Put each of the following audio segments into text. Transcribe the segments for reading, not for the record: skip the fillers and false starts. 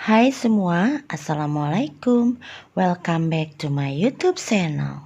Hai semua, Assalamualaikum. Welcome back to my YouTube channel.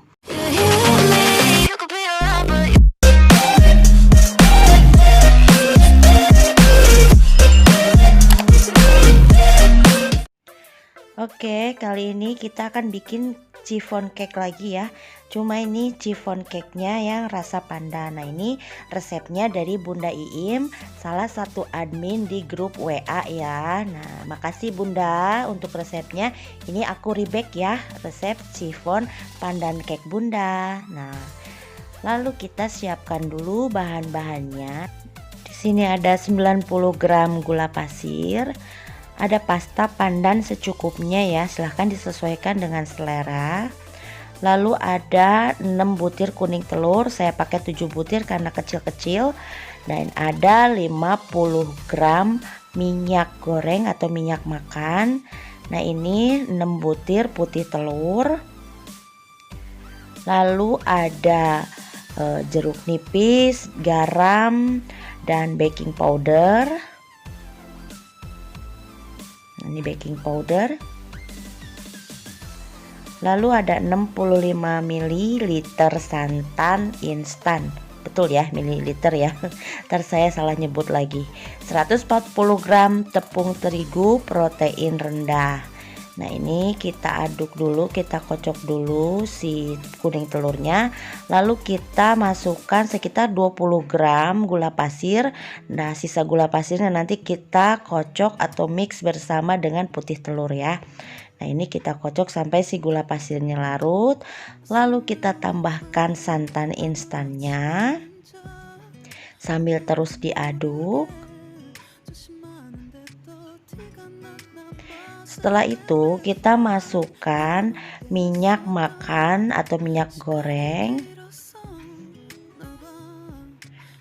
Oke, kali ini kita akan bikin chiffon cake lagi ya. Cuma ini chiffon cake-nya yang rasa pandan. Nah, ini resepnya dari Bunda Iim, salah satu admin di grup WA ya. Nah, makasih Bunda untuk resepnya. Ini aku rebake ya, resep chiffon pandan cake Bunda. Nah, lalu kita siapkan dulu bahan-bahannya. Di sini ada 90 gram gula pasir. Ada pasta pandan secukupnya ya, silahkan disesuaikan dengan selera. Lalu ada 6 butir kuning telur, saya pakai 7 butir karena kecil-kecil. Dan ada 50 gram minyak goreng atau minyak makan. Nah, ini 6 butir putih telur. Lalu ada jeruk nipis, garam, dan baking powder. Ini baking powder. Lalu ada 65 ml santan instan. Betul ya, mililiter ya. Ntar saya salah nyebut lagi. 140 gram tepung terigu protein rendah. Nah, ini kita aduk dulu, kita kocok dulu si kuning telurnya. Lalu kita masukkan sekitar 20 gram gula pasir. Nah, sisa gula pasirnya nanti kita kocok atau mix bersama dengan putih telur ya. Nah, ini kita kocok sampai si gula pasirnya larut. Lalu kita tambahkan santan instannya sambil terus diaduk. Setelah itu kita masukkan minyak makan atau minyak goreng.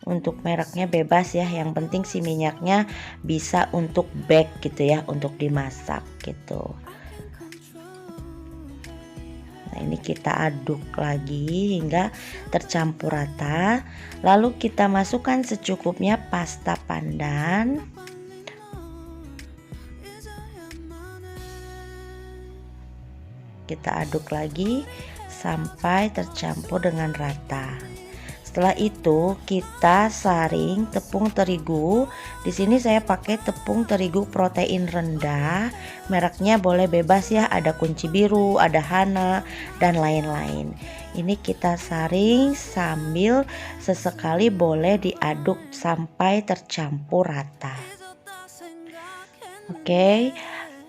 Untuk mereknya bebas ya, yang penting si minyaknya bisa untuk bake gitu ya, untuk dimasak gitu. Nah, ini kita aduk lagi hingga tercampur rata. Lalu kita masukkan secukupnya pasta pandan. Kita aduk lagi sampai tercampur dengan rata. Setelah itu kita saring tepung terigu. Di sini saya pakai tepung terigu protein rendah. Mereknya boleh bebas ya, ada kunci biru, ada Hana, dan lain-lain. Ini kita saring sambil sesekali boleh diaduk sampai tercampur rata. Oke.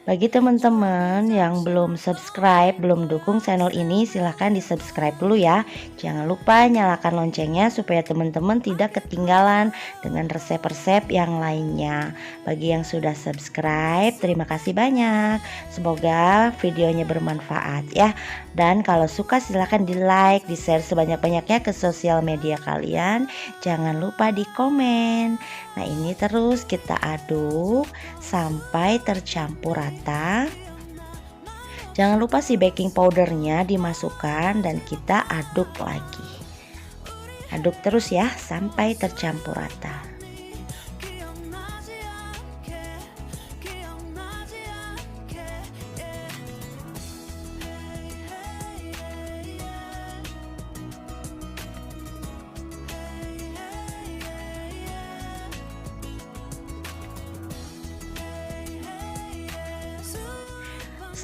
Bagi teman-teman yang belum subscribe, belum dukung channel ini, silahkan di subscribe dulu ya. Jangan lupa nyalakan loncengnya supaya teman-teman tidak ketinggalan dengan resep-resep yang lainnya. Bagi yang sudah subscribe, terima kasih banyak. Semoga videonya bermanfaat ya. Dan kalau suka silahkan di like, di share sebanyak-banyaknya ke sosial media kalian. Jangan lupa di komen. Nah, ini terus kita aduk sampai tercampur rata. Jangan lupa si baking powdernya dimasukkan dan kita aduk lagi. Aduk terus ya sampai tercampur rata.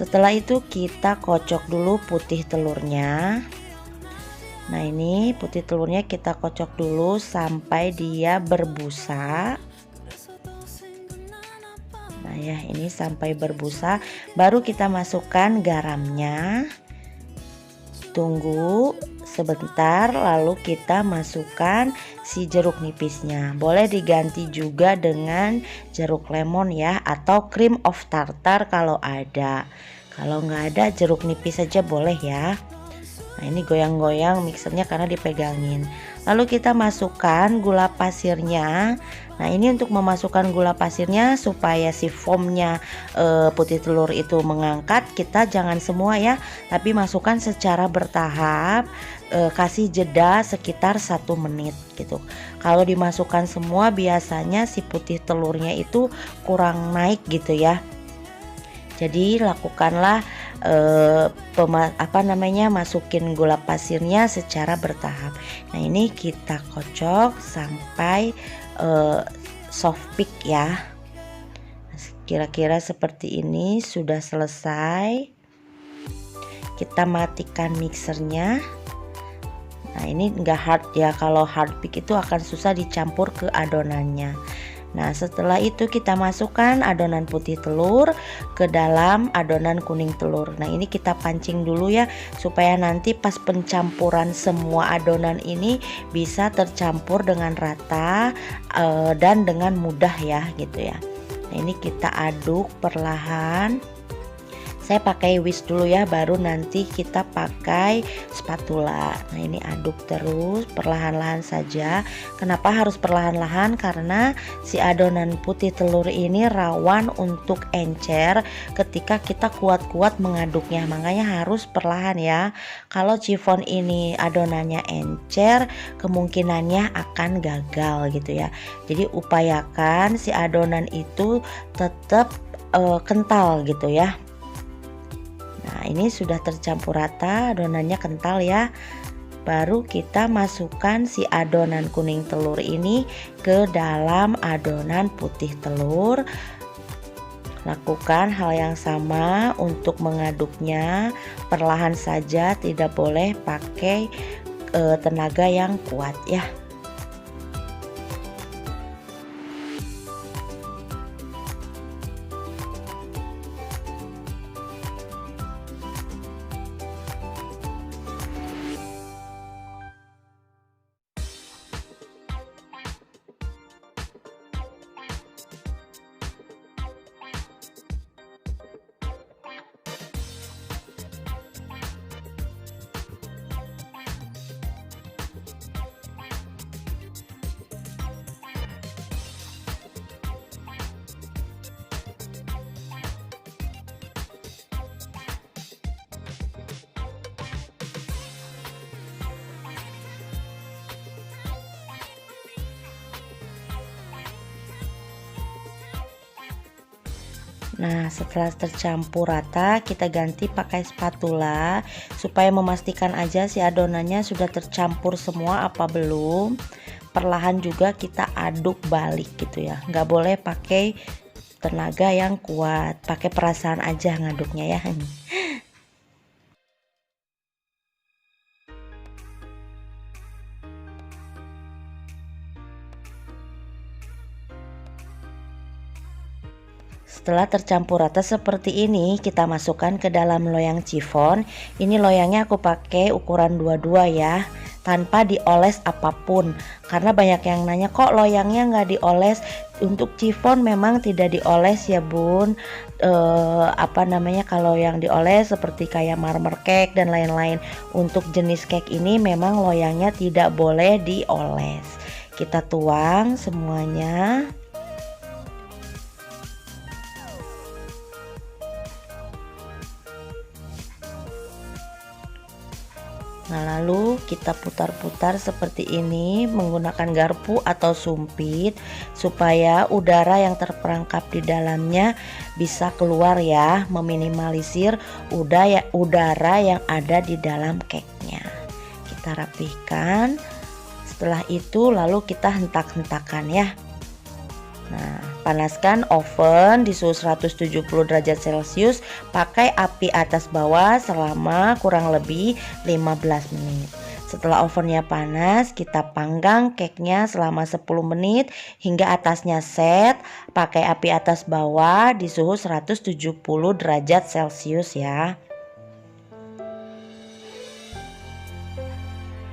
Setelah itu kita kocok dulu putih telurnya. Nah, ini putih telurnya kita kocok dulu sampai dia berbusa. Nah ya, ini sampai berbusa. Baru kita masukkan garamnya. Tunggu sebentar, lalu kita masukkan si jeruk nipisnya. Boleh diganti juga dengan jeruk lemon ya, atau cream of tartar kalau ada. Kalau nggak ada, jeruk nipis saja boleh ya. Nah, ini goyang-goyang mixernya karena dipegangin. Lalu kita masukkan gula pasirnya. Nah, ini untuk memasukkan gula pasirnya supaya si foamnya putih telur itu mengangkat. Kita jangan semua ya, tapi masukkan secara bertahap. Kasih jeda sekitar 1 menit gitu. Kalau dimasukkan semua biasanya si putih telurnya itu kurang naik gitu ya. Jadi lakukanlah masukin gula pasirnya secara bertahap. Nah, ini kita kocok sampai soft peak ya. Kira-kira seperti ini sudah selesai. Kita matikan mixernya. Nah, ini enggak hard ya, kalau hard peak itu akan susah dicampur ke adonannya. Nah, setelah itu kita masukkan adonan putih telur ke dalam adonan kuning telur. Nah, ini kita pancing dulu ya, supaya nanti pas pencampuran semua adonan ini bisa tercampur dengan rata dan dengan mudah ya gitu ya. Nah, ini kita aduk perlahan. Saya pakai whisk dulu ya, baru nanti kita pakai spatula. Nah, ini aduk terus perlahan-lahan saja. Kenapa harus perlahan-lahan? Karena si adonan putih telur ini rawan untuk encer ketika kita kuat-kuat mengaduknya. Makanya harus perlahan ya. Kalau chiffon ini adonannya encer, kemungkinannya akan gagal gitu ya. Jadi upayakan si adonan itu tetap kental gitu ya. Nah, ini sudah tercampur rata, adonannya kental ya. Baru kita masukkan si adonan kuning telur ini ke dalam adonan putih telur. Lakukan hal yang sama untuk mengaduknya, perlahan saja, tidak boleh pakai tenaga yang kuat ya. Nah, setelah tercampur rata, kita ganti pakai spatula supaya memastikan aja si adonannya sudah tercampur semua apa belum. Perlahan juga kita aduk balik gitu ya. Nggak boleh pakai tenaga yang kuat, pakai perasaan aja ngaduknya ya. Setelah tercampur rata seperti ini, kita masukkan ke dalam loyang chiffon. Ini loyangnya aku pakai ukuran 22 ya, tanpa dioles apapun. Karena banyak yang nanya, kok loyangnya nggak dioles? Untuk chiffon memang tidak dioles ya bun. Kalau yang dioles seperti kayak marmer cake dan lain-lain. Untuk jenis cake ini memang loyangnya tidak boleh dioles. Kita tuang semuanya. Nah, lalu kita putar-putar seperti ini menggunakan garpu atau sumpit supaya udara yang terperangkap di dalamnya bisa keluar ya, meminimalisir udara yang ada di dalam cake-nya. Kita rapihkan. Setelah itu lalu kita hentak-hentakan ya. Nah, panaskan oven di suhu 170 derajat Celcius, pakai api atas bawah selama kurang lebih 15 menit. Setelah ovennya panas, kita panggang cake-nya selama 10 menit hingga atasnya set, pakai api atas bawah di suhu 170 derajat Celcius ya.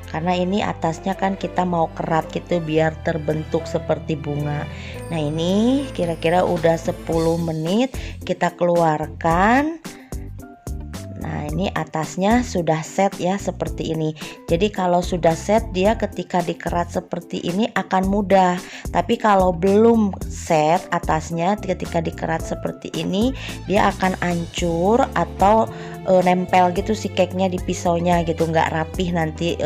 Karena ini atasnya kan kita mau kerat gitu biar terbentuk seperti bunga. Nah, ini kira-kira udah 10 menit kita keluarkan. Nah, ini atasnya sudah set ya seperti ini. Jadi kalau sudah set, dia ketika dikerat seperti ini akan mudah. Tapi kalau belum set atasnya, ketika dikerat seperti ini, dia akan hancur atau nempel gitu si cake-nya di pisaunya gitu, nggak rapih nanti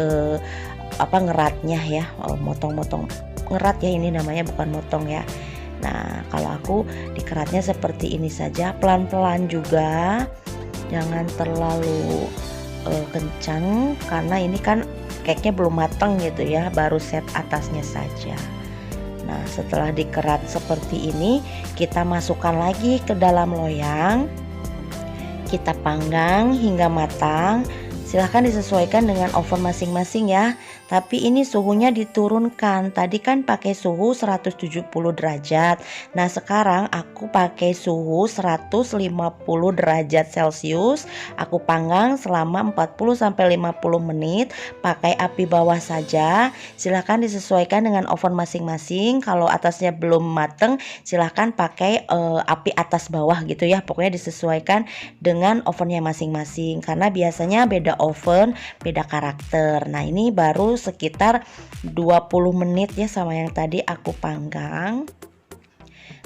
ngeratnya ya, motong-motong ngerat ya, ini namanya bukan motong ya. Nah, kalau aku dikeratnya seperti ini saja, pelan-pelan juga, jangan terlalu kencang karena ini kan cake-nya belum matang gitu ya, baru set atasnya saja. Nah, setelah dikerat seperti ini, kita masukkan lagi ke dalam loyang. Kita panggang hingga matang. Silahkan disesuaikan dengan oven masing-masing ya. Tapi ini suhunya diturunkan. Tadi kan pakai suhu 170 derajat. Nah, sekarang aku pakai suhu 150 derajat Celcius. Aku panggang selama 40-50 menit pakai api bawah saja. Silahkan disesuaikan dengan oven masing-masing. Kalau atasnya belum mateng, silahkan pakai api atas bawah gitu ya. Pokoknya disesuaikan dengan ovennya masing-masing. Karena biasanya beda oven, beda karakter. Nah, ini baru sekitar 20 menit ya sama yang tadi aku panggang.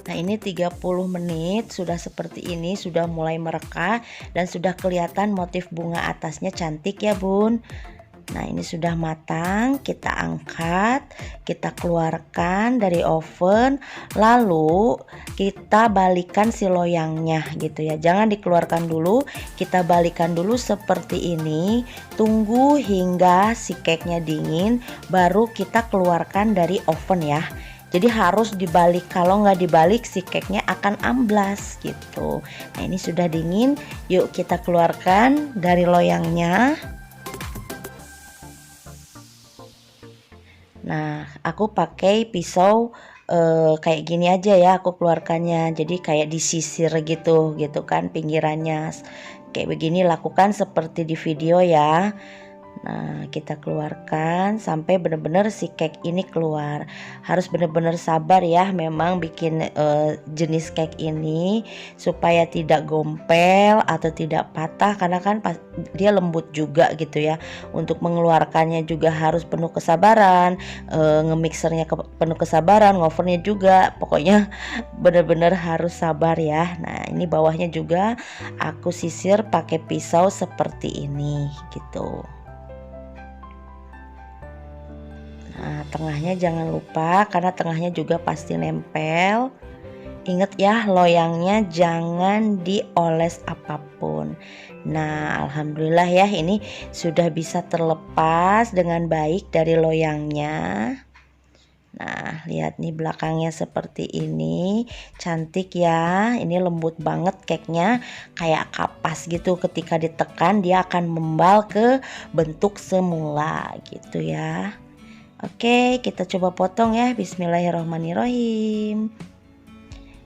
Nah, ini 30 menit sudah seperti ini, sudah mulai mereka dan sudah kelihatan motif bunga atasnya cantik ya Bun. Nah, ini sudah matang, kita angkat, kita keluarkan dari oven, lalu kita balikan si loyangnya gitu ya. Jangan dikeluarkan dulu, kita balikan dulu seperti ini. Tunggu hingga si cake-nya dingin, baru kita keluarkan dari oven ya. Jadi harus dibalik, kalau nggak dibalik si cake-nya akan amblas gitu. Nah, ini sudah dingin, yuk kita keluarkan dari loyangnya. Nah, aku pakai pisau kayak gini aja ya aku keluarkannya. Jadi kayak disisir gitu kan pinggirannya. Kayak begini, lakukan seperti di video ya. Nah, kita keluarkan sampai benar-benar si cake ini keluar. Harus benar-benar sabar ya, memang bikin jenis cake ini supaya tidak gompel atau tidak patah karena kan dia lembut juga gitu ya. Untuk mengeluarkannya juga harus penuh kesabaran, ngemixernya penuh kesabaran, ngovernya juga. Pokoknya benar-benar harus sabar ya. Nah, ini bawahnya juga aku sisir pakai pisau seperti ini gitu. Nah, tengahnya jangan lupa karena tengahnya juga pasti nempel. Ingat ya, loyangnya jangan dioles apapun. Nah, alhamdulillah ya, ini sudah bisa terlepas dengan baik dari loyangnya. Nah, lihat nih belakangnya seperti ini, cantik ya. Ini lembut banget cake-nya, kayak kapas gitu. Ketika ditekan dia akan membal ke bentuk semula gitu ya. Oke, kita coba potong ya. Bismillahirrohmanirrohim.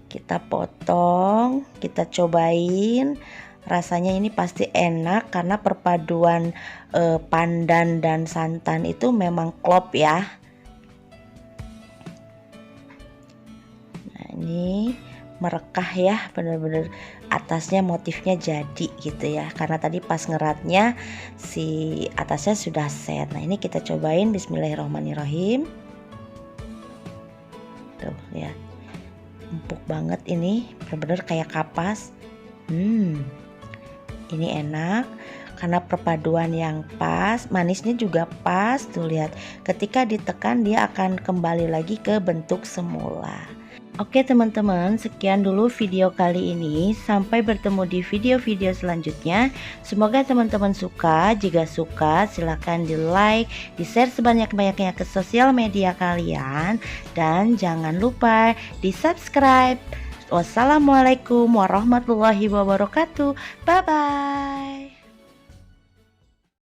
Kita potong, kita cobain. Rasanya ini pasti enak karena perpaduan pandan dan santan itu memang klop ya. Nah, ini merekah ya, bener-bener atasnya motifnya jadi gitu ya, karena tadi pas ngeratnya si atasnya sudah set. Nah, ini kita cobain. Bismillahirrahmanirrahim. Tuh lihat, empuk banget ini, bener-bener kayak kapas. Ini enak karena perpaduan yang pas, manisnya juga pas. Tuh lihat, ketika ditekan dia akan kembali lagi ke bentuk semula. Oke teman-teman, sekian dulu video kali ini. Sampai bertemu di video-video selanjutnya. Semoga teman-teman suka. Jika suka, silahkan di like, di share sebanyak-banyaknya ke sosial media kalian. Dan jangan lupa di subscribe. Wassalamualaikum warahmatullahi wabarakatuh. Bye-bye.